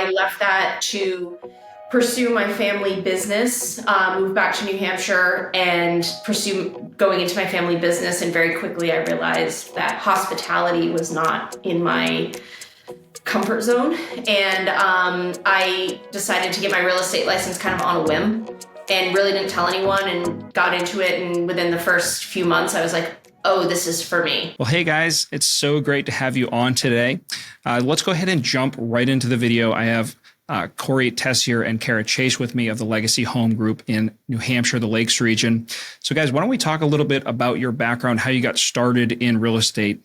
I left that to pursue my family business, move back to New Hampshire and pursue going into my family business. And very quickly I realized that hospitality was not in my comfort zone. And I decided to get my real estate license kind of on a whim and really didn't tell anyone and got into it. And within the first few months, I was like, oh, this is for me. Well, hey guys, it's so great to have you on today. Let's go ahead and jump right into the video. I have Corey Tessier and Kara Chase with me of the Legacy Home Group in New Hampshire, the Lakes region. So guys, why don't we talk a little bit about your background, how you got started in real estate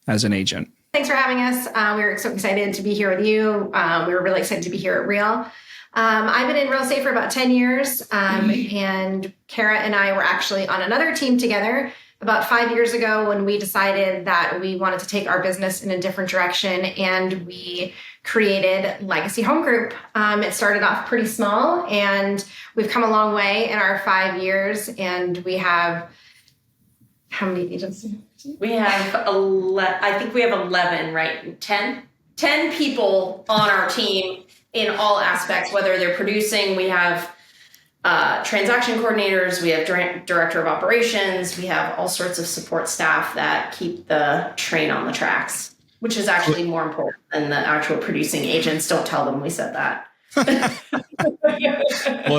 as an agent? Thanks for having us. We're so excited to be here with you. We were really excited to be here at Real. I've been in real estate for about 10 years, and Kara and I were actually on another team together about 5 years ago when we decided that we wanted to take our business in a different direction, and we created Legacy Home Group. It started off pretty small, and we've come a long way in our 5 years, and we have how many agents? We have, I think we have 11, right? 10 people on our team in all aspects, whether they're producing, we have transaction coordinators, we have director of operations, we have all sorts of support staff that keep the train on the tracks, which is actually more important than the actual producing agents. Don't tell them we said that. Well,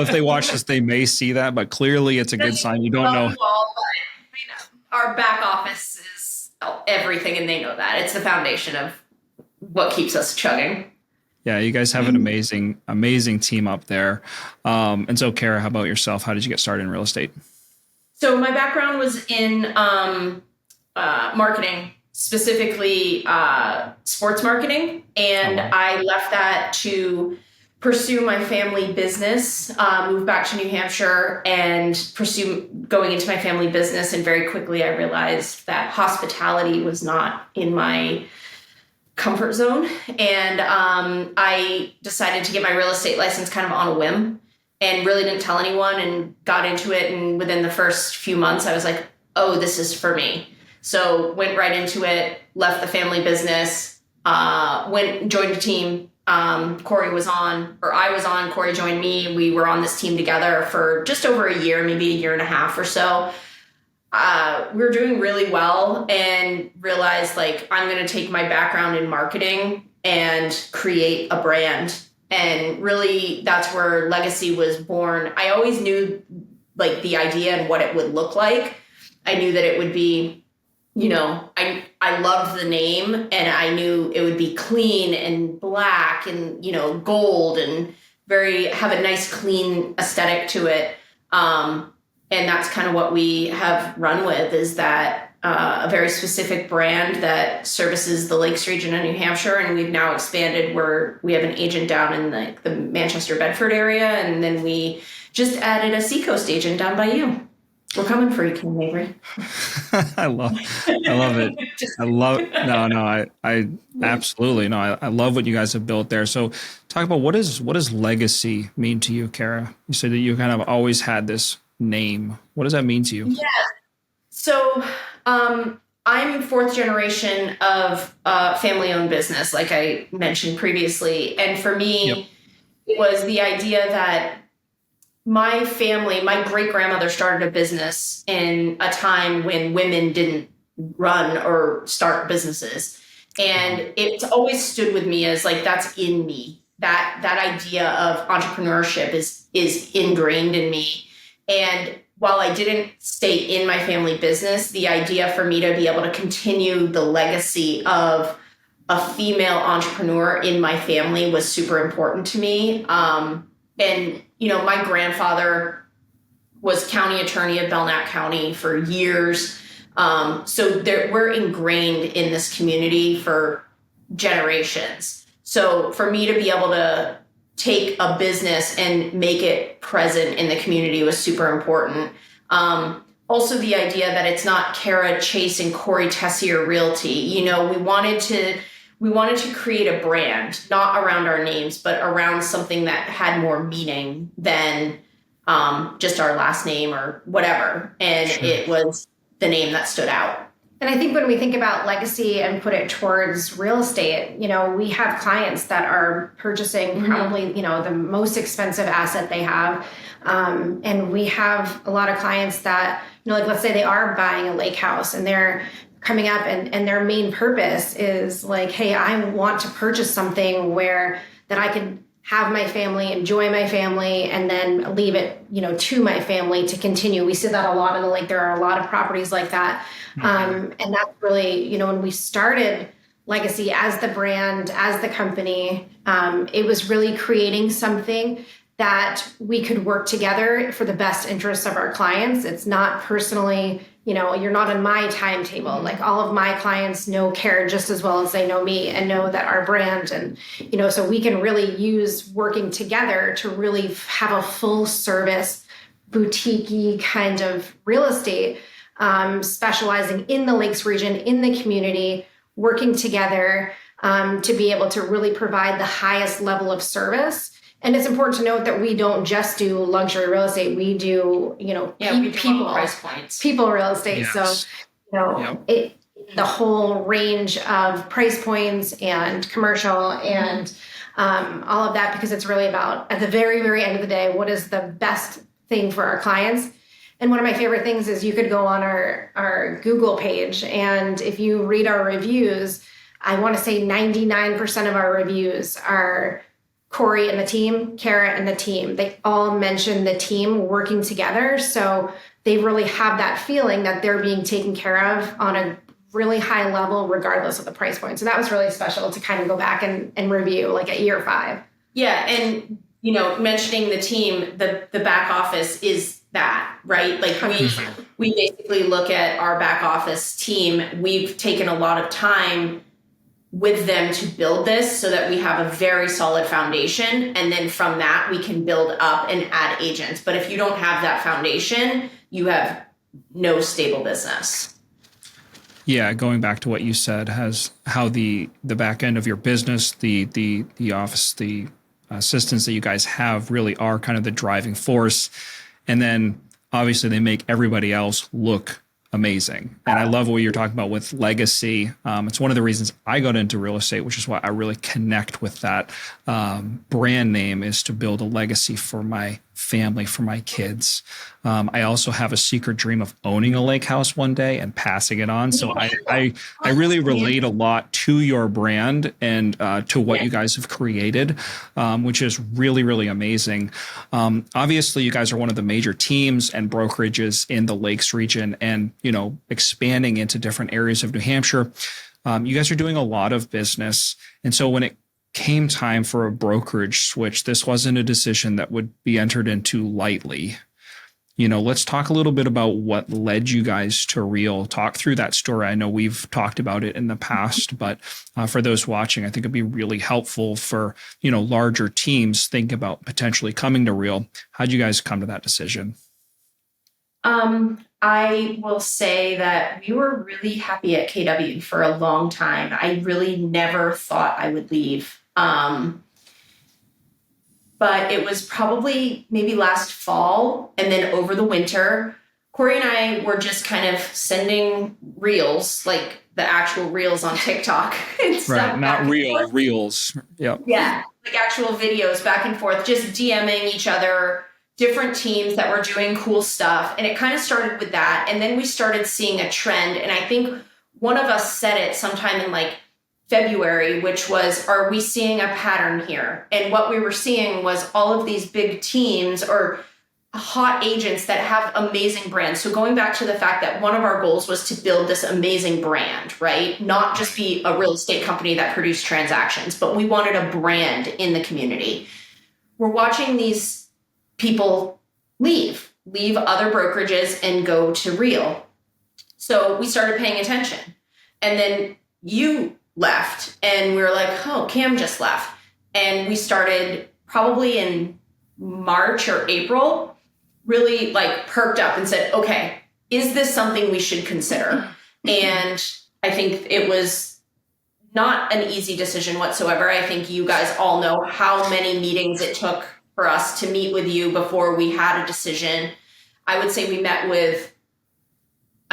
if they watch this, they may see that, but clearly it's a good sign. You don't know. Our back office is everything, and they know that. It's the foundation of what keeps us chugging. Yeah, you guys have an amazing team up there. And so, Kara, how about yourself? How did you get started in real estate? So my background was in marketing, specifically sports marketing. And I left that to pursue my family business, move back to New Hampshire and pursue going into my family business. And very quickly I realized that hospitality was not in my comfort zone. And I decided to get my real estate license kind of on a whim and really didn't tell anyone and got into it. And within the first few months, I was like, oh, this is for me. So went right into it, left the family business, joined a team. Corey was on, or I was on, Corey joined me. We were on this team together for just over a year, maybe a year and a half or so. We were doing really well and realized like, I'm going to take my background in marketing and create a brand. And really that's where Legacy was born. I always knew like the idea and what it would look like. I knew that it would be, I loved the name, and I knew it would be clean and black and, gold and have a nice, clean aesthetic to it. And that's kind of what we have run with, is that a very specific brand that services the Lakes region of New Hampshire. And we've now expanded where we have an agent down in the Manchester, Bedford area. And then we just added a Seacoast agent down by you. We're coming for you, King Avery. I love it. I absolutely no. I love what you guys have built there. So talk about what does legacy mean to you, Kara? You said that you kind of always had this name. What does that mean to you? Yeah. So I'm fourth generation of family-owned business, like I mentioned previously. And for me, it was the idea that my family, my great-grandmother started a business in a time when women didn't run or start businesses. And it's always stood with me as like, that's in me. That idea of entrepreneurship is ingrained in me. And while I didn't stay in my family business, the idea for me to be able to continue the legacy of a female entrepreneur in my family was super important to me. And, my grandfather was county attorney of Belknap County for years. So we're ingrained in this community for generations. So for me to be able to take a business and make it present in the community was super important. Also the idea that it's not Kara Chase and Corey Tessier Realty. We wanted to create a brand, not around our names, but around something that had more meaning than just our last name or whatever. And It was the name that stood out. And I think when we think about legacy and put it towards real estate, we have clients that are purchasing probably, the most expensive asset they have. And we have a lot of clients that, like let's say they are buying a lake house and they're coming up and their main purpose is like, hey, I want to purchase something that I could have my family, enjoy my family, and then leave it, to my family to continue. We see that a lot in the lake. There are a lot of properties like that. And that's really, when we started Legacy as the brand, as the company, it was really creating something that we could work together for the best interests of our clients. It's not personally, you're not on my timetable. Like all of my clients know Kara just as well as they know me and know that our brand. And, so we can really use working together to really have a full service, boutique-y kind of real estate, specializing in the Lakes region, in the community, working together to be able to really provide the highest level of service. And it's important to note that we don't just do luxury real estate. We do, we do people price points, people real estate. Yes. So, the whole range of price points and commercial and all of that, because it's really about, at the very, very end of the day, what is the best thing for our clients. And one of my favorite things is you could go on our Google page, and if you read our reviews, I want to say 99% of our reviews are Corey and the team, Kara and the team. They all mention the team working together. So they really have that feeling that they're being taken care of on a really high level, regardless of the price point. So that was really special to kind of go back and review like at year 5. Yeah. And, mentioning the team, the back office is that, right? Like we basically look at our back office team. We've taken a lot of time with them to build this so that we have a very solid foundation. And then from that, we can build up and add agents. But if you don't have that foundation, you have no stable business. Yeah, going back to what you said, has how the back end of your business, the office, the assistants that you guys have really are kind of the driving force. And then obviously they make everybody else look amazing. And I love what you're talking about with legacy. It's one of the reasons I got into real estate, which is why I really connect with that brand name, is to build a legacy for my family, for my kids. I also have a secret dream of owning a lake house one day and passing it on. So I really relate a lot to your brand and to what you guys have created, which is really, really amazing. Obviously, you guys are one of the major teams and brokerages in the Lakes region and, expanding into different areas of New Hampshire. You guys are doing a lot of business. And so when it came time for a brokerage switch, this wasn't a decision that would be entered into lightly. Let's talk a little bit about what led you guys to Real. Talk through that story. I know we've talked about it in the past, but for those watching, I think it'd be really helpful for, larger teams think about potentially coming to Real. How'd you guys come to that decision? I will say that we were really happy at KW for a long time. I really never thought I would leave. But it was probably maybe last fall, and then over the winter, Corey and I were just kind of sending reels, like the actual reels on TikTok. And stuff, right, not real, reels. Yep. Yeah, like actual videos back and forth, just DMing each other, different teams that were doing cool stuff. And it kind of started with that. And then we started seeing a trend. And I think one of us said it sometime in like February, which was, are we seeing a pattern here? And what we were seeing was all of these big teams or hot agents that have amazing brands. So going back to the fact that one of our goals was to build this amazing brand, right? Not just be a real estate company that produced transactions, but we wanted a brand in the community. We're watching these people leave other brokerages and go to Real. So we started paying attention. And then you left and we were like, oh, Cam just left. And we started probably in March or April, really like perked up and said, okay, is this something we should consider? And I think it was not an easy decision whatsoever. I think you guys all know how many meetings it took for us to meet with you before we had a decision. I would say we met with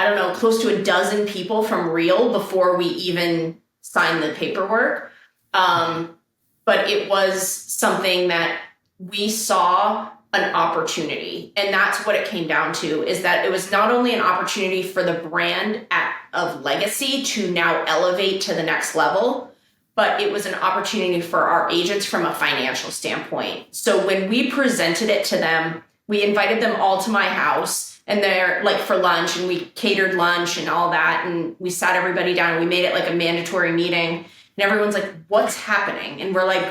I don't know, close to a dozen people from Real before we even signed the paperwork. But it was something that we saw an opportunity. And that's what it came down to, is that it was not only an opportunity for the brand of Legacy to now elevate to the next level, but it was an opportunity for our agents from a financial standpoint. So when we presented it to them, we invited them all to my house, and they're like for lunch, and we catered lunch and all that. And we sat everybody down and we made it like a mandatory meeting. And everyone's like, what's happening? And we're like,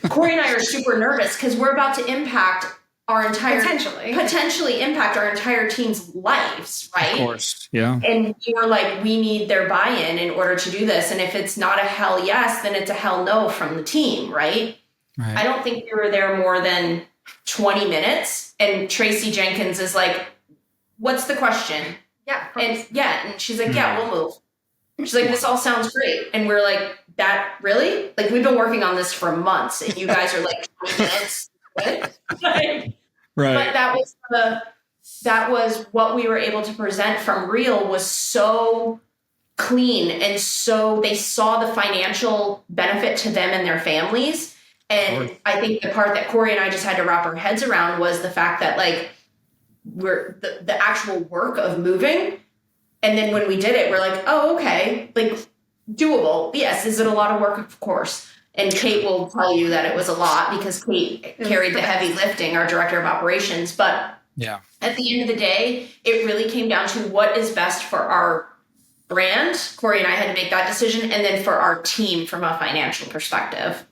Corey and I are super nervous because we're about to impact our entire, potentially impact our entire team's lives, right? Of course, yeah. And we were like, we need their buy-in in order to do this. And if it's not a hell yes, then it's a hell no from the team, right? I don't think we were there more than 20 minutes. And Tracy Jenkins is like, what's the question? And she's like, yeah, we'll move. She's like, this all sounds great. And we're like, that really? Like, we've been working on this for months, and you guys are like 20 minutes. Right. But that was what we were able to present from Real, was so clean, and so they saw the financial benefit to them and their families. And I think the part that Corey and I just had to wrap our heads around was the fact that, like, we're the actual work of moving. And then when we did it, we're like, oh, okay, like, doable. Yes. Is it a lot of work? Of course. And Kate will tell you that it was a lot, because Kate carried the heavy lifting, our director of operations. But at the end of the day, it really came down to what is best for our brand. Corey and I had to make that decision. And then for our team from a financial perspective.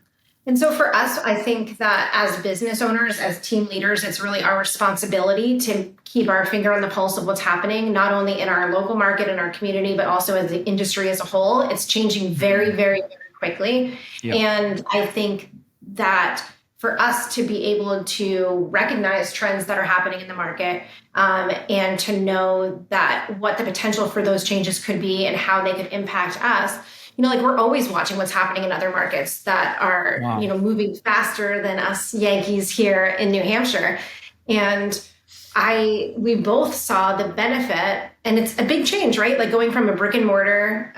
And so for us, I think that as business owners, as team leaders, it's really our responsibility to keep our finger on the pulse of what's happening, not only in our local market and our community, but also as the industry as a whole. It's changing very, very, very quickly. And I think that for us to be able to recognize trends that are happening in the market, and to know that what the potential for those changes could be and how they could impact us, like, we're always watching what's happening in other markets that are, moving faster than us Yankees here in New Hampshire. And we both saw the benefit, and it's a big change, right? Like, going from a brick and mortar,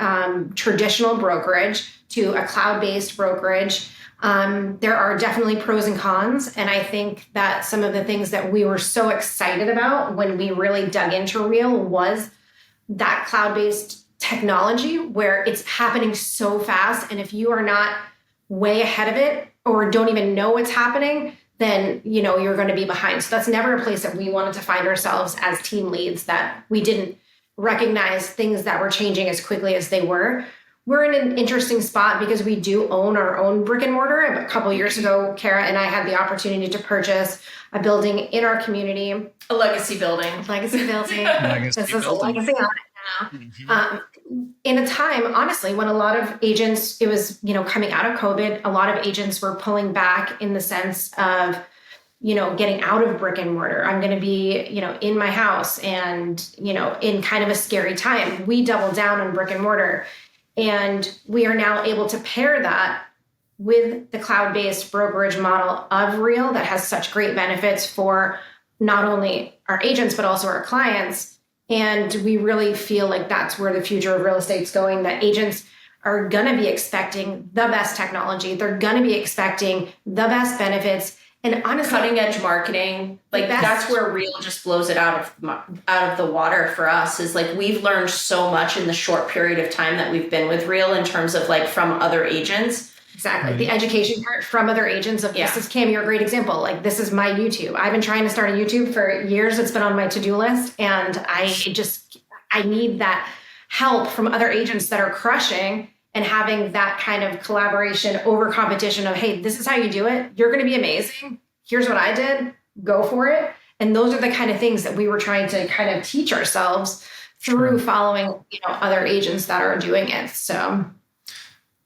traditional brokerage to a cloud-based brokerage. There are definitely pros and cons. And I think that some of the things that we were so excited about when we really dug into Real was that cloud-based technology, where it's happening so fast. And if you are not way ahead of it, or don't even know what's happening, then, you're going to be behind. So that's never a place that we wanted to find ourselves as team leads, that we didn't recognize things that were changing as quickly as they were. We're in an interesting spot because we do own our own brick and mortar. A couple of years ago, Kara and I had the opportunity to purchase a building in our community. A legacy building. Legacy building. This is a legacy on it now. In a time, honestly, when a lot of agents, it was, coming out of COVID, a lot of agents were pulling back in the sense of, getting out of brick and mortar. I'm going to be, in my house, and, in kind of a scary time. We doubled down on brick and mortar. And we are now able to pair that with the cloud-based brokerage model of Real that has such great benefits for not only our agents, but also our clients. And we really feel like that's where the future of real estate's going, that agents are going to be expecting the best technology. They're going to be expecting the best benefits. And honestly, cutting edge marketing, like, that's where Real just blows it out of the water for us. Is like, we've learned so much in the short period of time that we've been with Real, in terms of, like, from other agents. Exactly. The education part from other agents of this is Cam, you're a great example. Like, this is my YouTube. I've been trying to start a YouTube for years. It's been on my to-do list. And I need that help from other agents that are crushing, and having that kind of collaboration over competition of, hey, this is how you do it. You're going to be amazing. Here's what I did. Go for it. And those are the kind of things that we were trying to kind of teach ourselves through following, other agents that are doing it. So.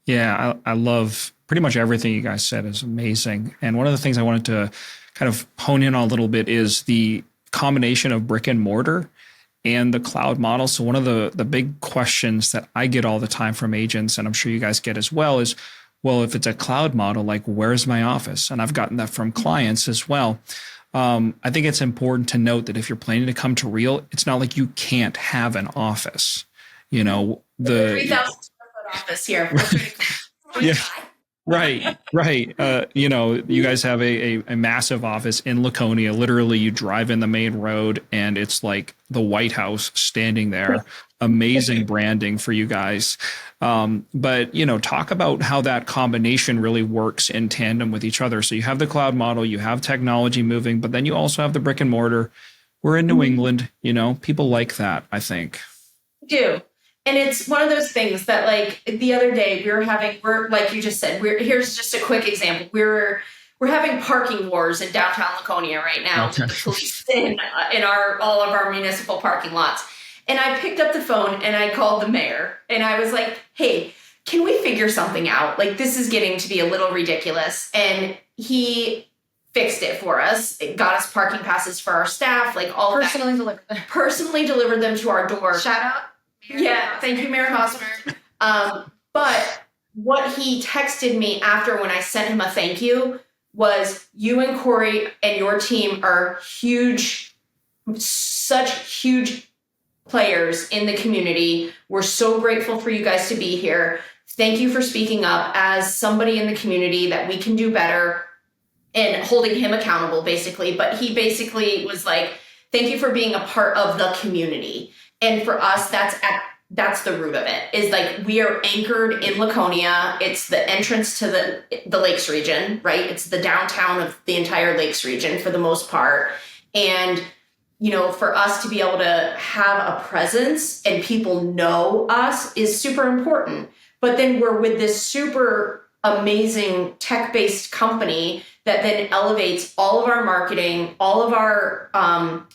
Yeah, I love pretty much everything you guys said is amazing. And one of the things I wanted to kind of hone in on a little bit is the combination of brick and mortar and the cloud model. So one of the big questions that I get all the time from agents, and I'm sure you guys get as well, is, well, if it's a cloud model, like, where's my office? And I've gotten that from clients as well. I think it's important to note that if you're planning to come to Real, it's not like you can't have an office. You know, the 3,000 square foot office here. yeah. Right. You guys have a massive office in Laconia. Literally, you drive in the main road and it's like the White House standing there. Amazing branding for you guys. But, talk about how that combination really works in tandem with each other. So you have the cloud model, you have technology moving, but then you also have the brick and mortar. We're in New England, people like that, I think. Do. And it's one of those things that, like, the other day we're like you just said, here's just a quick example. We're having parking wars in downtown Laconia right now with the police in all of our municipal parking lots. And I picked up the phone and I called the mayor and I was like, hey, can we figure something out? Like, this is getting to be a little ridiculous. And he fixed it for us. It got us parking passes for our staff, like all personally delivered them. Personally delivered them to our door. Shout out. Yeah, thank you, Mayor Hosmer. But what he texted me after when I sent him a thank you was, you and Corey and your team are such huge players in the community. We're so grateful for you guys to be here. Thank you for speaking up as somebody in the community that we can do better, and holding him accountable, basically. But he basically was like, thank you for being a part of the community. And for us, that's the root of it, is like, we are anchored in Laconia. It's the entrance to the Lakes region, right? It's the downtown of the entire Lakes region for the most part. And, for us to be able to have a presence and people know us is super important. But then we're with this super amazing tech-based company that then elevates all of our marketing, all of our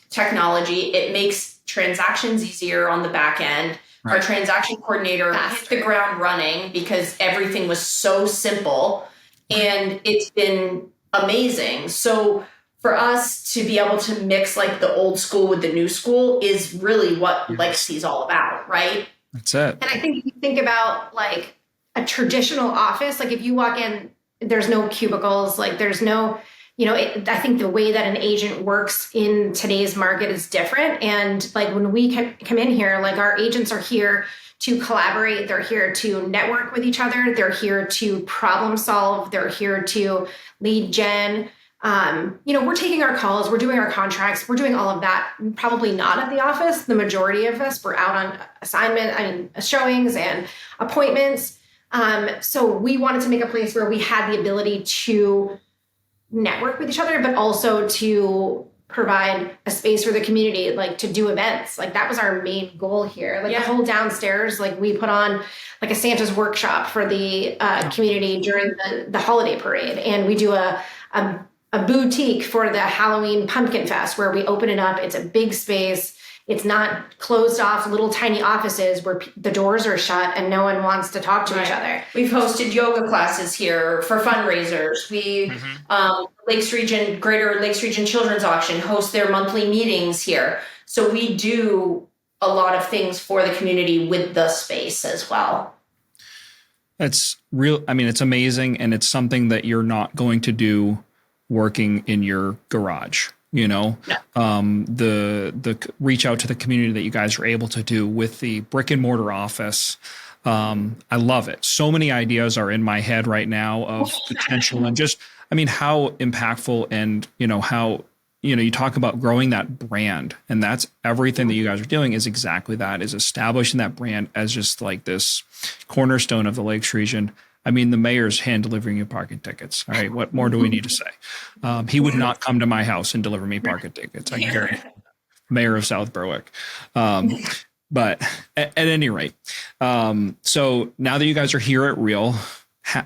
technology. It makes transactions easier on the back end. Right. Our transaction coordinator hit the ground running because everything was so simple, and it's been amazing. So for us to be able to mix like the old school with the new school is really what Legacy is all about, right? That's it. And I think if you think about like a traditional office, like if you walk in, there's no cubicles, like there's no, I think the way that an agent works in today's market is different. And like when we come in here, like our agents are here to collaborate. They're here to network with each other. They're here to problem solve. They're here to lead gen. We're taking our calls, we're doing our contracts, we're doing all of that. Probably not at the office. The majority of us were out on showings and appointments. So we wanted to make a place where we had the ability to network with each other, but also to provide a space for the community, like to do events. Like that was our main goal here. Like the whole downstairs, like we put on like a Santa's workshop for the community during the holiday parade. And we do a boutique for the Halloween Pumpkin Fest where we open it up. It's a big space. It's not closed off little tiny offices where the doors are shut and no one wants to talk to each other. We've hosted yoga classes here for fundraisers. We, Greater Lakes Region Children's Auction host their monthly meetings here. So we do a lot of things for the community with the space as well. It's real. I mean, it's amazing. And it's something that you're not going to do working in your garage. The reach out to the community that you guys are able to do with the brick and mortar office. I love it. So many ideas are in my head right now of potential and just, how impactful and, how, you talk about growing that brand, and that's everything that you guys are doing is exactly that, is establishing that brand as just like this cornerstone of the Lakes region. The mayor's hand delivering you parking tickets. All right. What more do we need to say? He would not come to my house and deliver me parking tickets. I can guarantee. Mayor of South Berwick. But at any rate, so now that you guys are here at Real,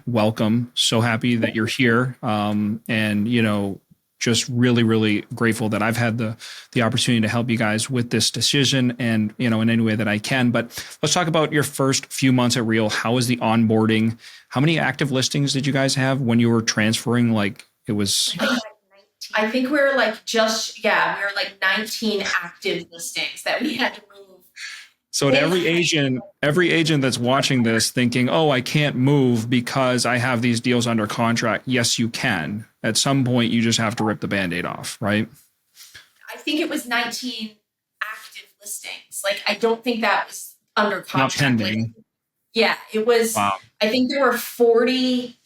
welcome. So happy that you're here. And, just really, really grateful that I've had the opportunity to help you guys with this decision and, in any way that I can. But let's talk about your first few months at Real. How was the onboarding? How many active listings did you guys have when you were transferring? Like it was... I think we were like 19 active listings that we had to move So at every agent that's watching this thinking, oh, I can't move because I have these deals under contract. Yes, you can. At some point, you just have to rip the Band-Aid off, right? I think it was 19 active listings. Like, I don't think that was under contract. Not pending. Like, yeah, it was. Wow. I think there were 40.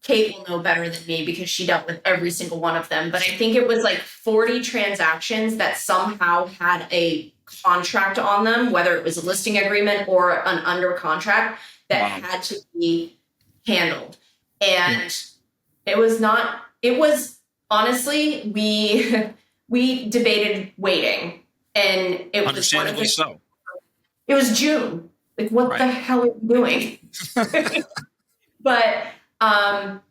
Kate will know better than me because she dealt with every single one of them. But I think it was like 40 transactions that somehow had a contract on them, whether it was a listing agreement or an under contract that had to be handled. And it was honestly, we debated waiting. And it was understandably so. It was June. Like, what the hell are you doing? But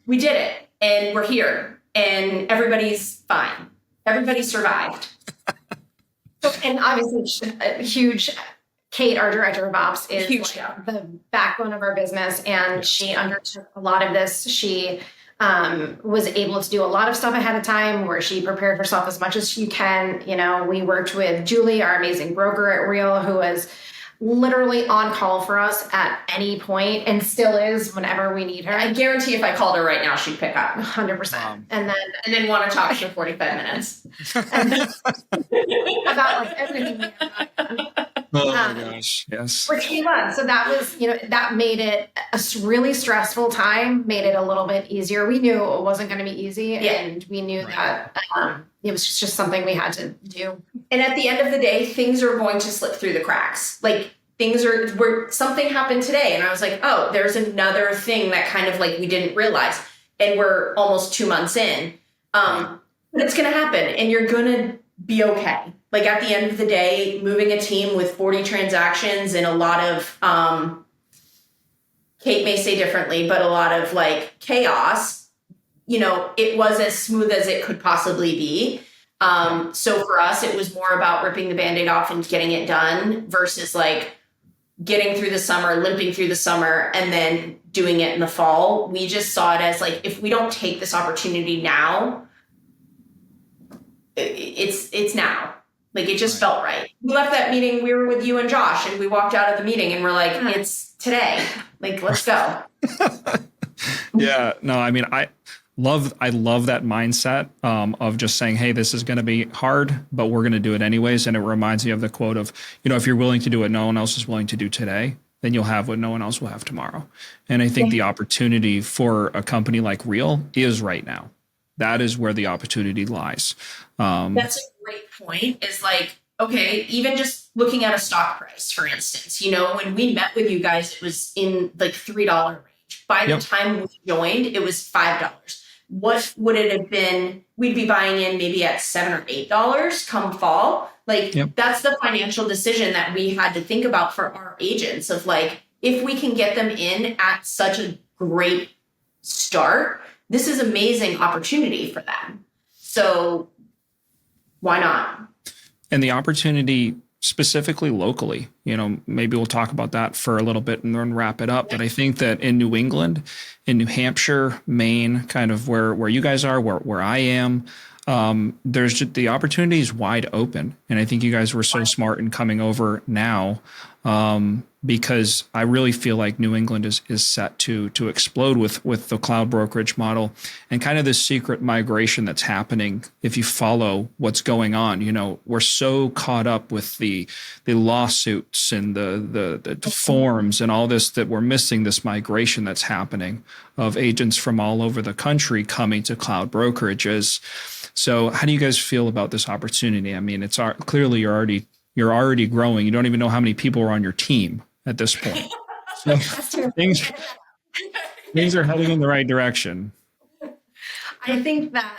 we did it, and we're here, and everybody's fine. Everybody survived. And obviously, a huge, Kate, our director of ops, is huge, the backbone of our business, and she undertook a lot of this. She was able to do a lot of stuff ahead of time where she prepared herself as much as you can. You know, we worked with Julie, our amazing broker at Real, who was literally on call for us at any point and still is whenever we need her. I guarantee if I called her right now, she'd pick up 100%. And then want to talk for 45 minutes. About like everything we have done. Oh my gosh. Yes. Which we love. So that was, that made it a really stressful time, made it a little bit easier. We knew it wasn't going to be easy, and we knew that it was just something we had to do. And at the end of the day, things are going to slip through the cracks. Like, where something happened today, and I was like, oh, there's another thing that kind of like we didn't realize, and we're almost 2 months in. But it's going to happen, and you're going to be okay. Like, at the end of the day, moving a team with 40 transactions and a lot of, Kate may say differently, but a lot of like chaos, it was as smooth as it could possibly be. So for us, it was more about ripping the Band-Aid off and getting it done versus like getting through the summer, limping through the summer, and then doing it in the fall. We just saw it as like, if we don't take this opportunity now, it's now. Like, it just felt right. We left that meeting, we were with you and Josh, and we walked out of the meeting and we're like, it's today. Like, let's go. Yeah, no, I mean, I love that mindset of just saying, hey, this is going to be hard, but we're going to do it anyways. And it reminds me of the quote of, if you're willing to do what no one else is willing to do today, then you'll have what no one else will have tomorrow. And I think the opportunity for a company like Real is right now. That is where the opportunity lies. That's a great point. Is like, okay, even just looking at a stock price, for instance, when we met with you guys, it was in like $3 range. By the time we joined, it was $5. What would it have been? We'd be buying in maybe at $7 or $8 come fall. Like, that's the financial decision that we had to think about for our agents of like, if we can get them in at such a great start, this is amazing opportunity for them. So why not? And the opportunity specifically locally, maybe we'll talk about that for a little bit and then wrap it up. But I think that in New England, in New Hampshire, Maine, kind of where you guys are, where I am, there's just the opportunity is wide open. And I think you guys were so smart in coming over now, because I really feel like New England is set to explode with the cloud brokerage model and kind of this secret migration that's happening. If you follow what's going on, we're so caught up with the lawsuits and the forms and all this that we're missing this migration that's happening of agents from all over the country coming to cloud brokerages. So how do you guys feel about this opportunity? I mean, it's clearly you're already growing. You don't even know how many people are on your team at this point. So things are heading in the right direction. I think that,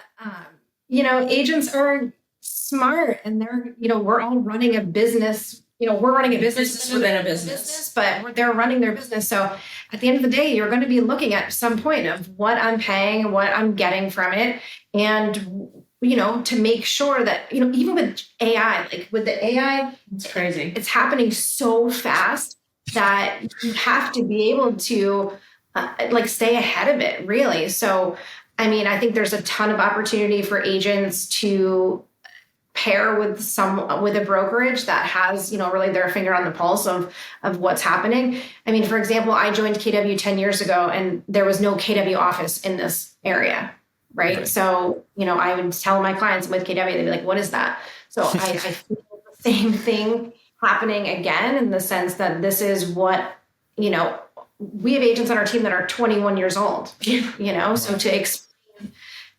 agents are smart, and they're, we're all running a business. We're running a business within a business, but they're running their business. So at the end of the day, you're going to be looking at some point of what I'm paying, what I'm getting from it. And, to make sure that, even with AI, like with the AI, it's crazy. It's happening so fast that you have to be able to stay ahead of it, really. So, I mean, I think there's a ton of opportunity for agents to pair with a brokerage that has, really their finger on the pulse of what's happening. I mean, for example, I joined KW 10 years ago and there was no KW office in this area. Right. So, I would tell my clients with KW, they'd be like, what is that? So I feel the same thing happening again, in the sense that this is what, we have agents on our team that are 21 years old, so to explain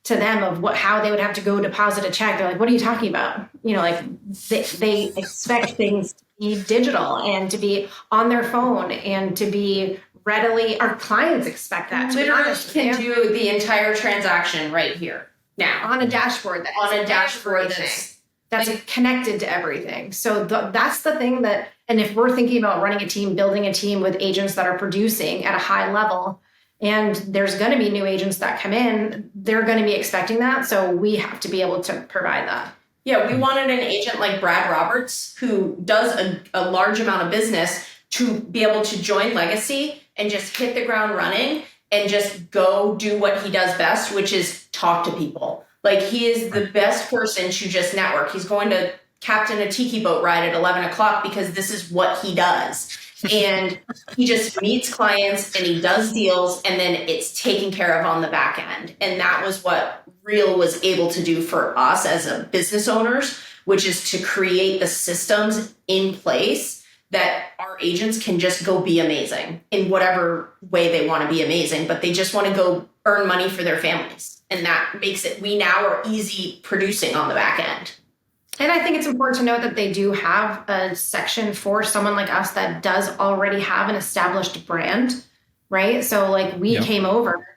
to them of how they would have to go deposit a check, they're like, what are you talking about? They expect things to be digital and to be on their phone and to be readily, our clients expect that. To literally can do the entire transaction right here now on a dashboard. That's connected to everything. So that's the thing that, and if we're thinking about running a team, building a team with agents that are producing at a high level, and there's going to be new agents that come in, they're going to be expecting that. So we have to be able to provide that. Yeah, we wanted an agent like Brad Roberts, who does a large amount of business, to be able to join Legacy and just hit the ground running and just go do what he does best, which is talk to people. Like, he is the best person to just network. He's going to captain a tiki boat ride at 11 o'clock because this is what he does. And he just meets clients and he does deals, and then it's taken care of on the back end. And that was what Real was able to do for us as a business owners, which is to create the systems in place that our agents can just go be amazing in whatever way they want to be amazing, but they just want to go earn money for their families. And that makes it, we now are easy producing on the back end. And I think it's important to note that they do have a section for someone like us that does already have an established brand, right? So like we came over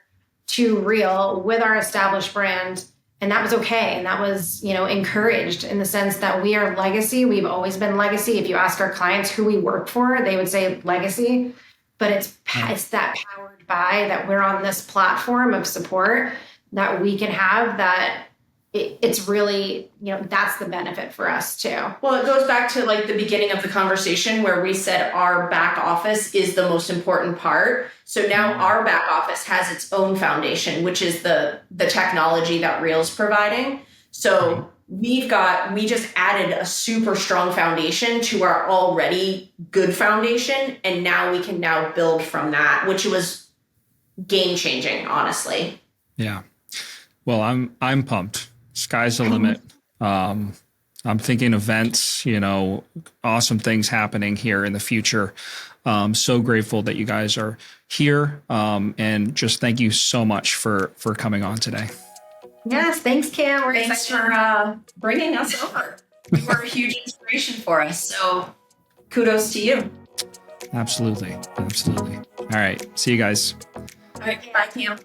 to Real with our established brand, and that was okay. And that was, encouraged in the sense that we are Legacy. We've always been Legacy. If you ask our clients who we work for, they would say Legacy, but it's that powered by that we're on this platform of support that we can have that. It's really, that's the benefit for us too. Well, it goes back to like the beginning of the conversation where we said our back office is the most important part. So now our back office has its own foundation, which is the technology that Real's providing. So we just added a super strong foundation to our already good foundation. And now we can now build from that, which was game changing, honestly. Yeah. Well, I'm pumped. Sky's the limit. I'm thinking events, awesome things happening here in the future. So grateful that you guys are here. And just thank you so much for coming on today. Yes. Thanks, Cam. Thanks for bringing us over. You were a huge inspiration for us. So kudos to you. Absolutely. All right. See you guys. All right. Bye, Cam.